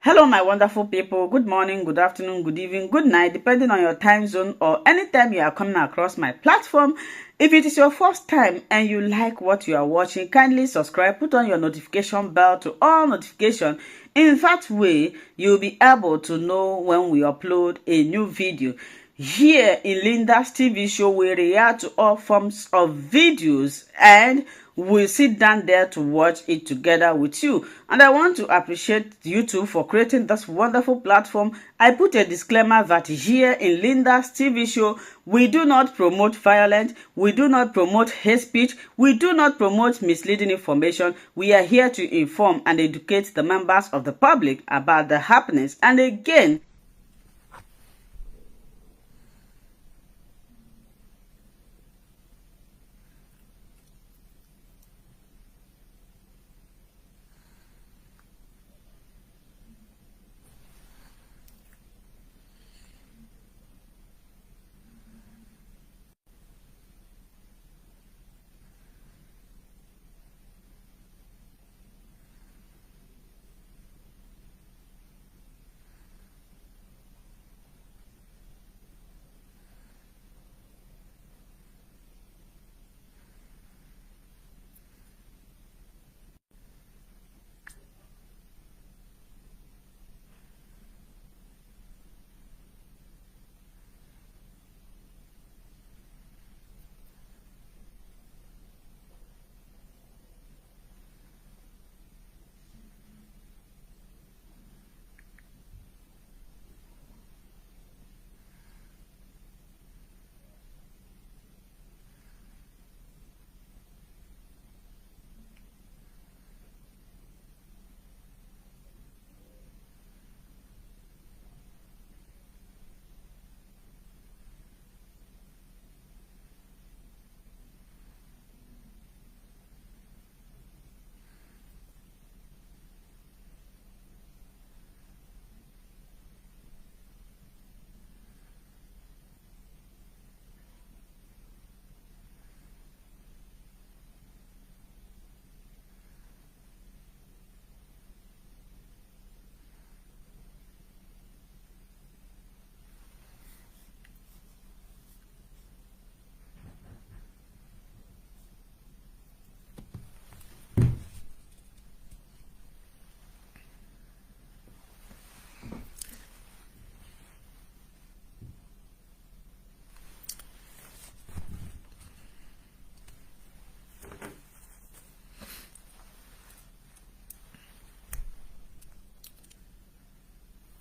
Hello, my wonderful people. Good morning, good afternoon, good evening, good night, depending on your time zone or anytime you are coming across my platform. If it is your first time and you like what you are watching, kindly subscribe, put on your notification bell to all notification. In that way, you'll be able to know when we upload a new video. Here in Linda's TV show, we react to all forms of videos and we'll sit down there to watch it together with you. And I want to appreciate YouTube for creating this wonderful platform. I put a disclaimer that here in Linda's TV show, we do not promote violence, we do not promote hate speech, we do not promote misleading information. We are here to inform and educate the members of the public about the happenings. And again,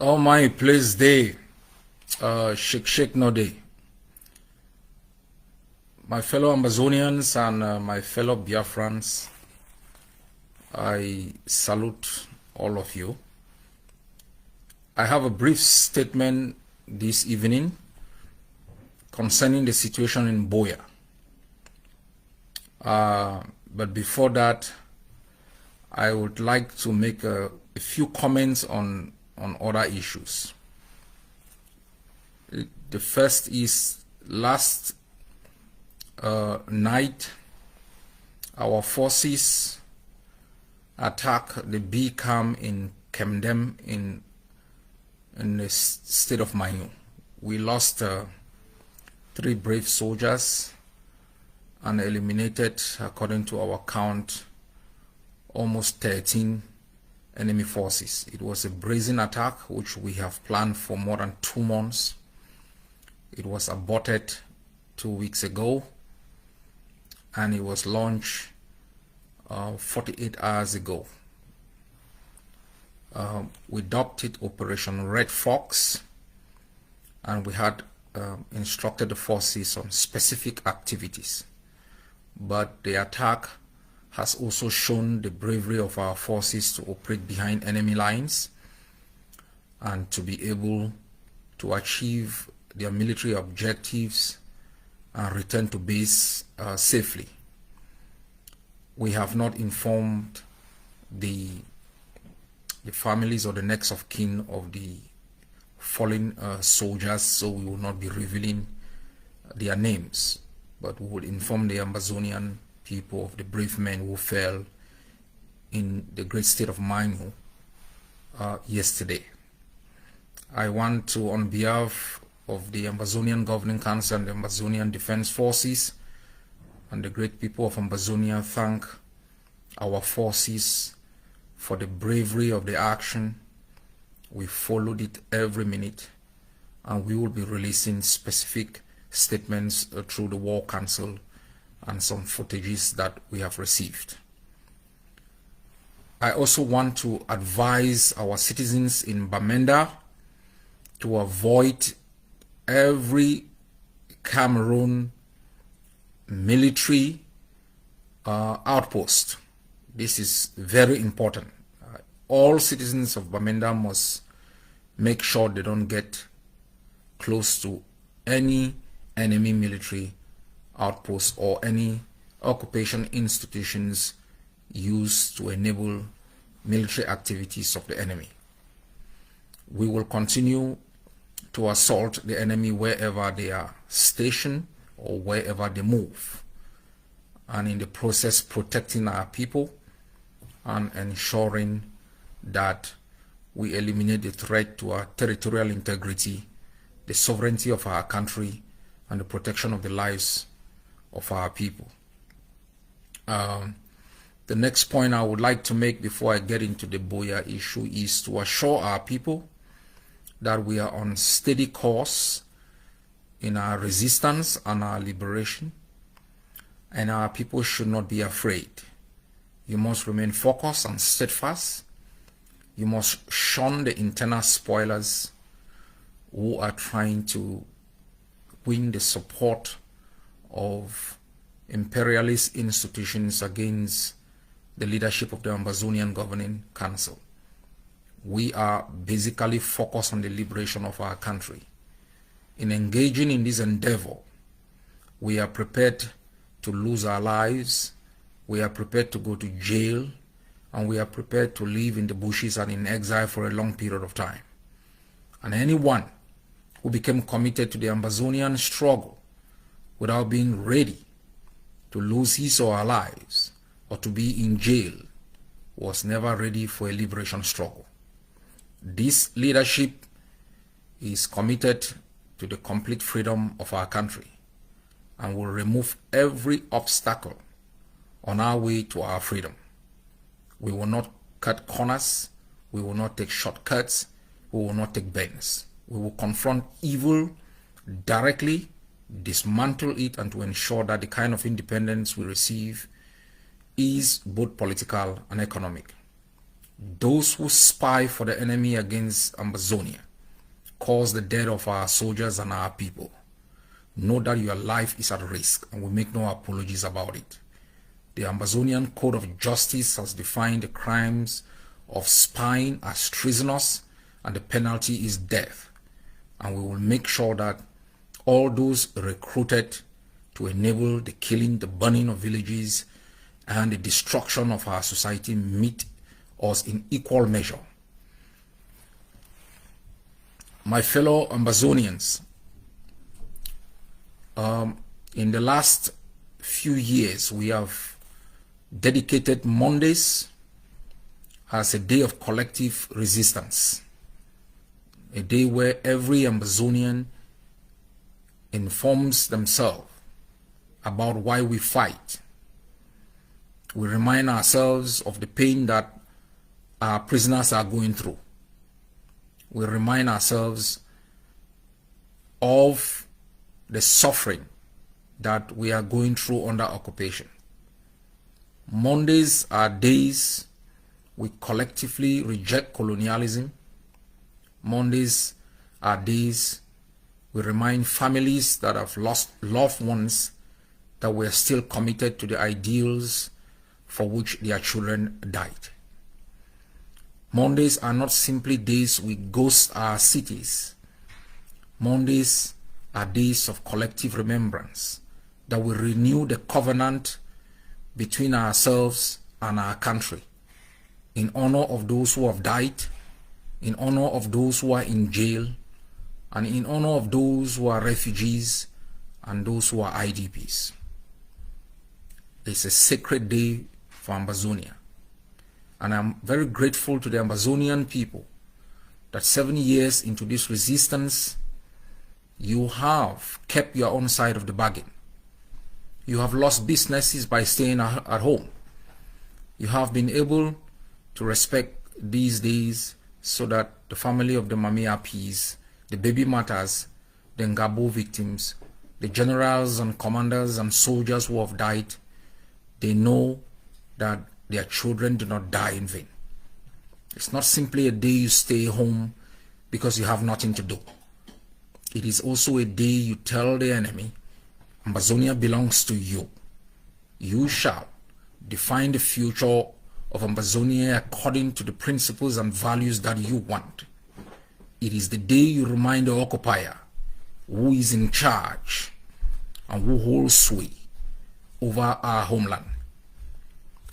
Oh my place day, shake no day. My fellow Ambazonians and my fellow Biafrans, I salute all of you. I have a brief statement this evening concerning the situation in Buea. But before that, I would like to make a few comments on other issues. The first is last night, our forces attacked the B camp in Kemdem in the state of Mainu. We lost 3 brave soldiers and eliminated, according to our count, almost 13 enemy forces. It was a brazen attack which we have planned for more than 2 months. It was aborted 2 weeks ago and it was launched 48 hours ago. We dubbed it Operation Red Fox, and we had instructed the forces on specific activities. But the attack has also shown the bravery of our forces to operate behind enemy lines and to be able to achieve their military objectives and return to base safely. We have not informed the families or the next of kin of the fallen soldiers, so we will not be revealing their names, but we will inform the Ambazonian people of the brave men who fell in the great state of Mainu yesterday. I want to, on behalf of the Ambazonian Governing Council and the Ambazonian Defense Forces and the great people of Ambazonia, thank our forces for the bravery of the action. We followed it every minute, and we will be releasing specific statements through the War Council and some footages that we have received. I also want to advise our citizens in Bamenda to avoid every Cameroon military outpost. This is very important. All citizens of Bamenda must make sure they don't get close to any enemy military outpost or any occupation institutions used to enable military activities of the enemy. We will continue to assault the enemy wherever they are stationed or wherever they move, and in the process protecting our people and ensuring that we eliminate the threat to our territorial integrity, the sovereignty of our country, and the protection of the lives of our people. The next point I would like to make before I get into the Buea issue is to assure our people that we are on steady course in our resistance and our liberation, and our people should not be afraid. You must remain focused and steadfast. You must shun the internal spoilers who are trying to win the support of imperialist institutions against the leadership of the Ambazonian Governing Council. We are basically focused on the liberation of our country. In engaging in this endeavor, we are prepared to lose our lives, we are prepared to go to jail, and we are prepared to live in the bushes and in exile for a long period of time. And anyone who became committed to the Ambazonian struggle without being ready to lose his or her lives or to be in jail was never ready for a liberation struggle. This leadership is committed to the complete freedom of our country and will remove every obstacle on our way to our freedom. We will not cut corners, we will not take shortcuts, we will not take bends. We will confront evil directly, dismantle it, and to ensure that the kind of independence we receive is both political and economic. Those who spy for the enemy against Ambazonia cause the death of our soldiers and our people. Know that your life is at risk, and we make no apologies about it. The Ambazonian Code of Justice has defined the crimes of spying as treasonous, and the penalty is death. And we will make sure that all those recruited to enable the killing, the burning of villages, and the destruction of our society meet us in equal measure. My fellow Ambazonians, in the last few years, we have dedicated Mondays as a day of collective resistance, a day where every Ambazonian informs themselves about why we fight. We remind ourselves of the pain that our prisoners are going through. We remind ourselves of the suffering that we are going through under occupation. Mondays are days we collectively reject colonialism. Mondays are days we remind families that have lost loved ones that were still committed to the ideals for which their children died. Mondays are not simply days we ghost our cities. Mondays are days of collective remembrance that will renew the covenant between ourselves and our country, in honor of those who have died, in honor of those who are in jail, and in honor of those who are refugees and those who are IDPs. It's a sacred day for Ambazonia, and I'm very grateful to the Ambazonian people that 7 years into this resistance, you have kept your own side of the bargain. You have lost businesses by staying at home. You have been able to respect these days so that the family of the Mami Apis, the baby matters, the Ngabo victims, the generals and commanders and soldiers who have died, they know that their children do not die in vain. It's not simply a day you stay home because you have nothing to do. It is also a day you tell the enemy, Ambazonia belongs to you. You shall define the future of Ambazonia according to the principles and values that you want. It is the day you remind the occupier who is in charge and who holds sway over our homeland.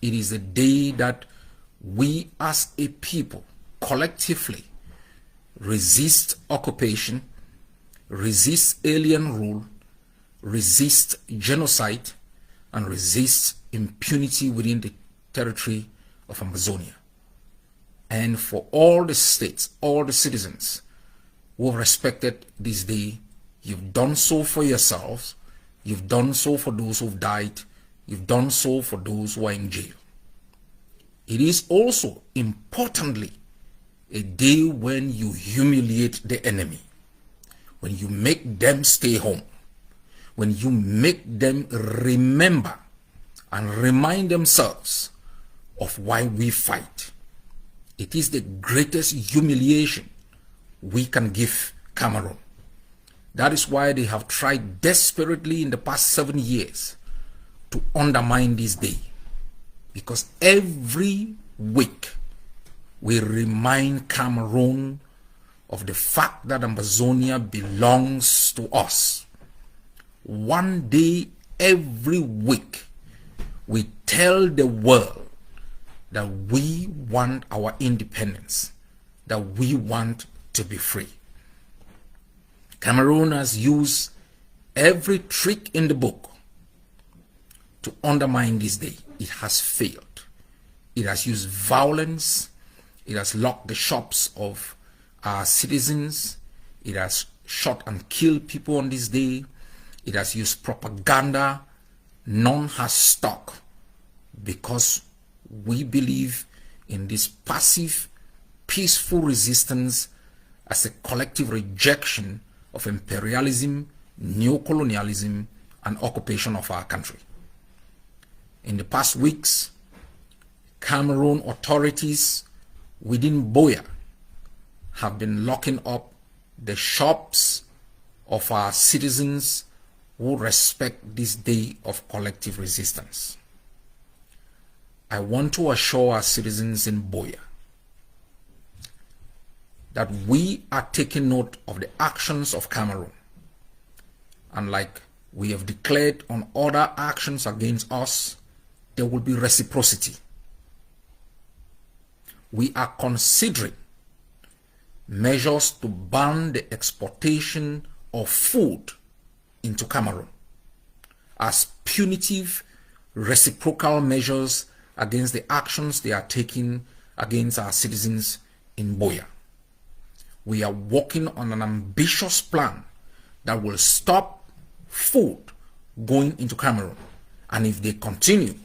It is the day that we as a people collectively resist occupation, resist alien rule, resist genocide, and resist impunity within the territory of Ambazonia. And for all the states, all the citizens who have respected this day, you've done so for yourselves, you've done so for those who've died, you've done so for those who are in jail. It is also, importantly, a day when you humiliate the enemy, when you make them stay home, when you make them remember and remind themselves of why we fight. It is the greatest humiliation we can give Cameroon. That is why they have tried desperately in the past 7 years to undermine this day. Because every week we remind Cameroon of the fact that Ambazonia belongs to us. One day every week we tell the world that we want our independence, that we want to be free. Cameroon has used every trick in the book to undermine this day. It has failed. It has used violence. It has locked the shops of our citizens. It has shot and killed people on this day. It has used propaganda. None has stuck, because we believe in this passive, peaceful resistance as a collective rejection of imperialism, neocolonialism, and occupation of our country. In the past weeks, Cameroon authorities within Buea have been locking up the shops of our citizens who respect this day of collective resistance. I want to assure our citizens in Buea that we are taking note of the actions of Cameroon, and like we have declared on other actions against us, there will be reciprocity. We are considering measures to ban the exportation of food into Cameroon as punitive reciprocal measures against the actions they are taking against our citizens in Buea. We are working on an ambitious plan that will stop food going into Cameroon, and if they continue,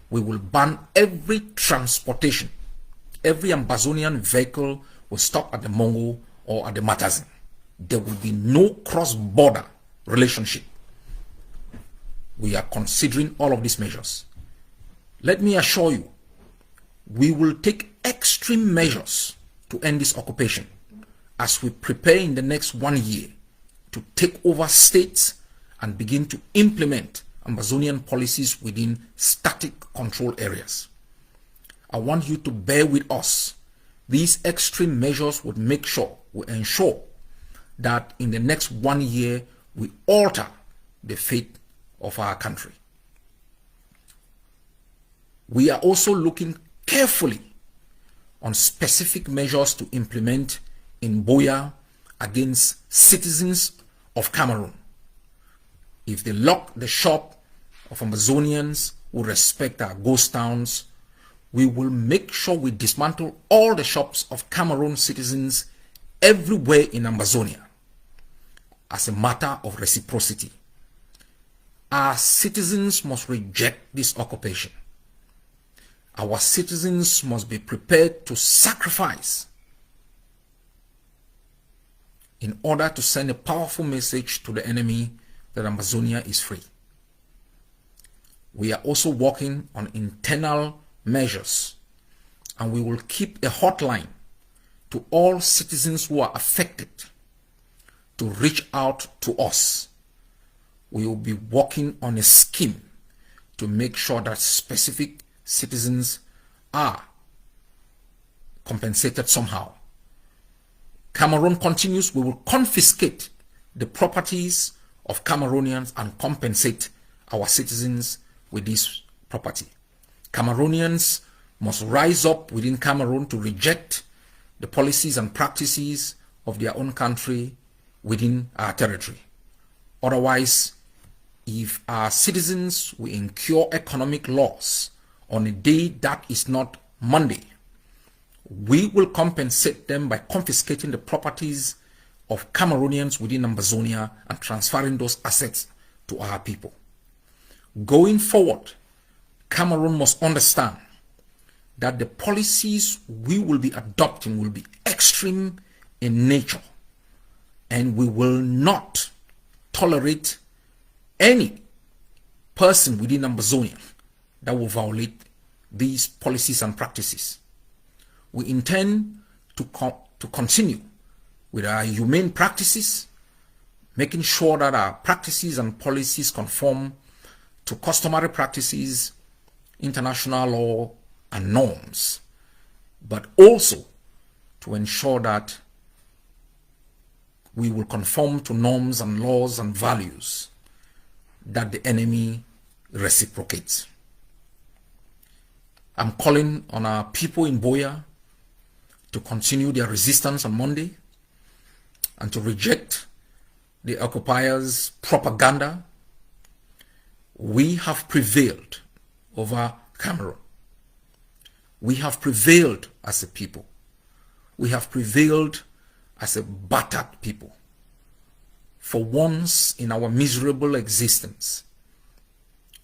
we will ban every transportation. Every Ambazonian vehicle will stop at the Mongo or at the Matazin. There will be no cross-border relationship. We are considering all of these measures. Let me assure you, we will take extreme measures to end this occupation as we prepare in the next 1 year to take over states and begin to implement Ambazonian policies within static control areas. I want you to bear with us. These extreme measures will ensure that in the next 1 year we alter the fate of our country. We are also looking carefully on specific measures to implement in Buea against citizens of Cameroon. If they lock the shop of Ambazonians who respect our ghost towns, we will make sure we dismantle all the shops of Cameroon citizens everywhere in Ambazonia as a matter of reciprocity. Our citizens must reject this occupation. Our citizens must be prepared to sacrifice in order to send a powerful message to the enemy that Ambazonia is free. We are also working on internal measures, and we will keep a hotline to all citizens who are affected to reach out to us. We will be working on a scheme to make sure that specific citizens are compensated somehow. Cameroon continues. We will confiscate the properties of Cameroonians and compensate our citizens with this property. Cameroonians must rise up within Cameroon to reject the policies and practices of their own country within our territory. Otherwise, if our citizens will incur economic loss on a day that is not Monday, we will compensate them by confiscating the properties of Cameroonians within Ambazonia and transferring those assets to our people. Going forward, Cameroon must understand that the policies we will be adopting will be extreme in nature, and we will not tolerate any person within Ambazonia that will violate these policies and practices. We intend to continue with our humane practices, making sure that our practices and policies conform to customary practices, international law, and norms, but also to ensure that we will conform to norms and laws and values that the enemy reciprocates. I'm calling on our people in Buea to continue their resistance on Monday and to reject the occupiers' propaganda. We have prevailed over Cameroon. We have prevailed as a people. We have prevailed as a battered people. For once in our miserable existence,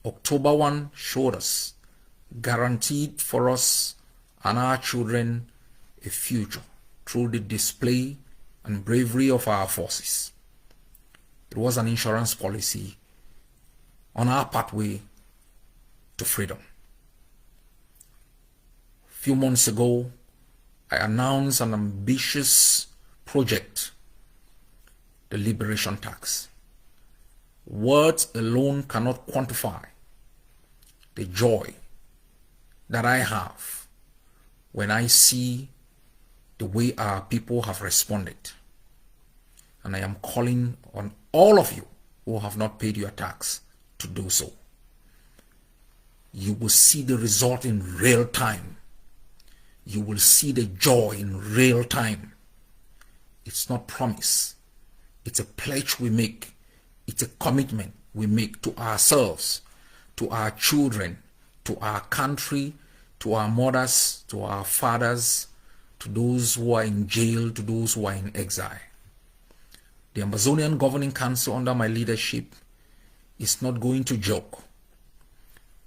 October 1 showed us, guaranteed for us and our children a future through the display and bravery of our forces. It was an insurance policy on our pathway to freedom. A few months ago, I announced an ambitious project, the Liberation tax. Words alone cannot quantify the joy that I have when I see the way our people have responded. And I am calling on all of you who have not paid your tax to do so. You will see the result in real time. You will see the joy in real time. It's not promise. It's a pledge we make. It's a commitment we make to ourselves, to our children, to our country, to our mothers, to our fathers, to those who are in jail, to those who are in exile. The Ambazonian Governing Council under my leadership is not going to joke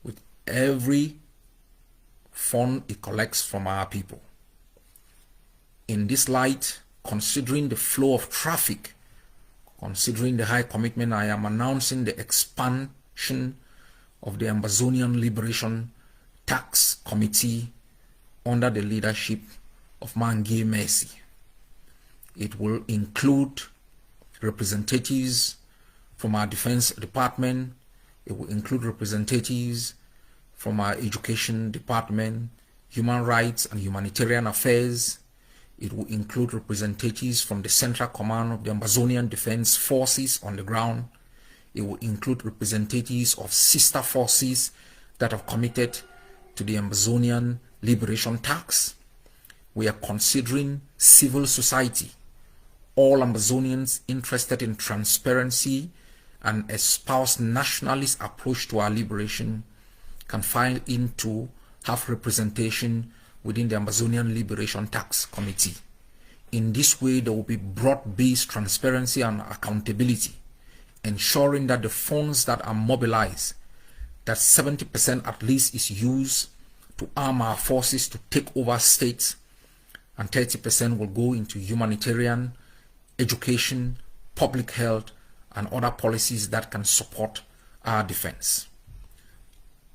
with every fund it collects from our people. In this light, considering the flow of traffic, considering the high commitment, I am announcing the expansion of the Ambazonian Liberation Tax Committee under the leadership of Mangi Mercy. It will include representatives from our Defense Department. It will include representatives from our Education Department, Human Rights and Humanitarian Affairs. It will include representatives from the Central Command of the Ambazonian Defense Forces on the ground. It will include representatives of sister forces that have committed to the Ambazonian Liberation Tax. We are considering civil society, all Ambazonians interested in transparency and espouse nationalist approach to our liberation can file in to have representation within the Ambazonian Liberation Tax Committee. In this way, there will be broad-based transparency and accountability, ensuring that the funds that are mobilized, that 70% at least is used to arm our forces to take over states, and 30% will go into humanitarian, education, public health, and other policies that can support our defense.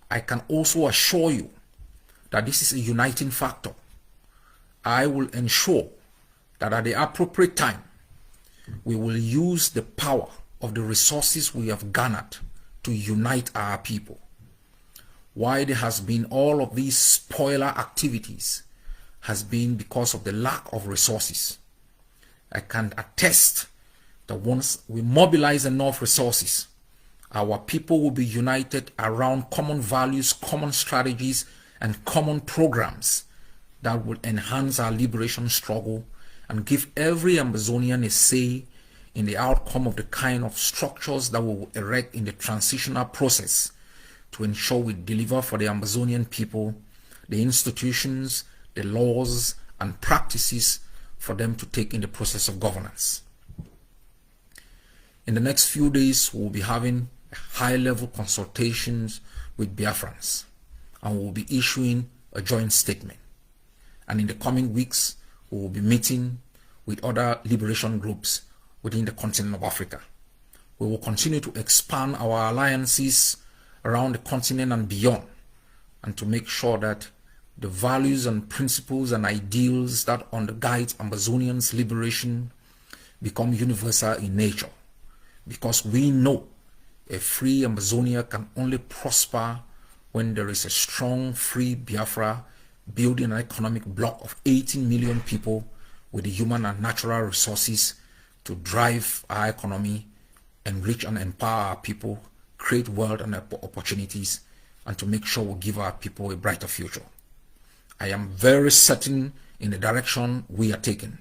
I can also assure you that this is a uniting factor. I will ensure that at the appropriate time, we will use the power of the resources we have garnered to unite our people. Why there has been all of these spoiler activities has been because of the lack of resources. I can attest that once we mobilize enough resources, our people will be united around common values, common strategies, and common programs that will enhance our liberation struggle and give every Ambazonian a say in the outcome of the kind of structures that we will erect in the transitional process to ensure we deliver for the Ambazonian people the institutions, the laws, and practices for them to take in the process of governance. In the next few days, we'll be having high-level consultations with Biafrans, and we'll be issuing a joint statement. And in the coming weeks, we will be meeting with other liberation groups within the continent of Africa. We will continue to expand our alliances around the continent and beyond, and to make sure that the values and principles and ideals that undergird Ambazonians' liberation become universal in nature. Because we know a free Amazonia can only prosper when there is a strong, free Biafra building an economic bloc of 18 million people with the human and natural resources to drive our economy, enrich and empower our people, create wealth and opportunities, and to make sure we give our people a brighter future. I am very certain in the direction we are taking,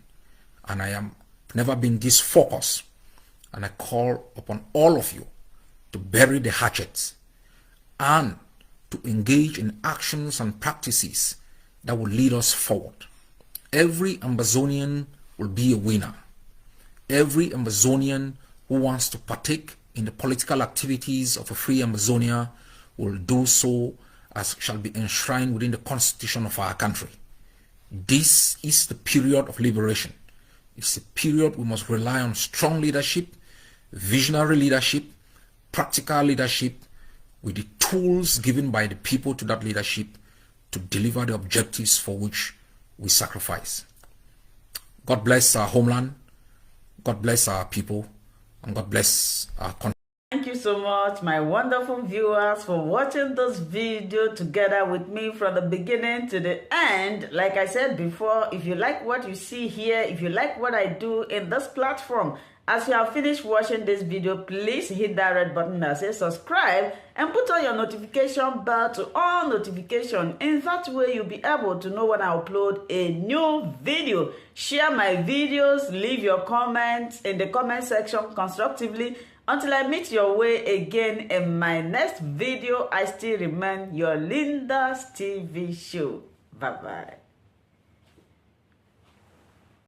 and I am never been this focused, and I call upon all of you to bury the hatchets and to engage in actions and practices that will lead us forward. Every Ambazonian will be a winner. Every Ambazonian who wants to partake in the political activities of a free Amazonia will do so as shall be enshrined within the constitution of our country. This is the period of liberation. It's a period we must rely on strong leadership, visionary leadership, practical leadership, with the tools given by the people to that leadership to deliver the objectives for which we sacrifice. God bless our homeland, God bless our people, and God bless our country. Thank you so much, my wonderful viewers, for watching this video together with me from the beginning to the end. Like I said before, if you like what you see here, if you like what I do in this platform, as you have finished watching this video, please hit that red button that says subscribe and put on your notification bell to all notification. In that way, you'll be able to know when I upload a new video. Share my videos, leave your comments in the comment section constructively. Until I meet your way again in my next video, I still remain your Linda's TV show. Bye-bye.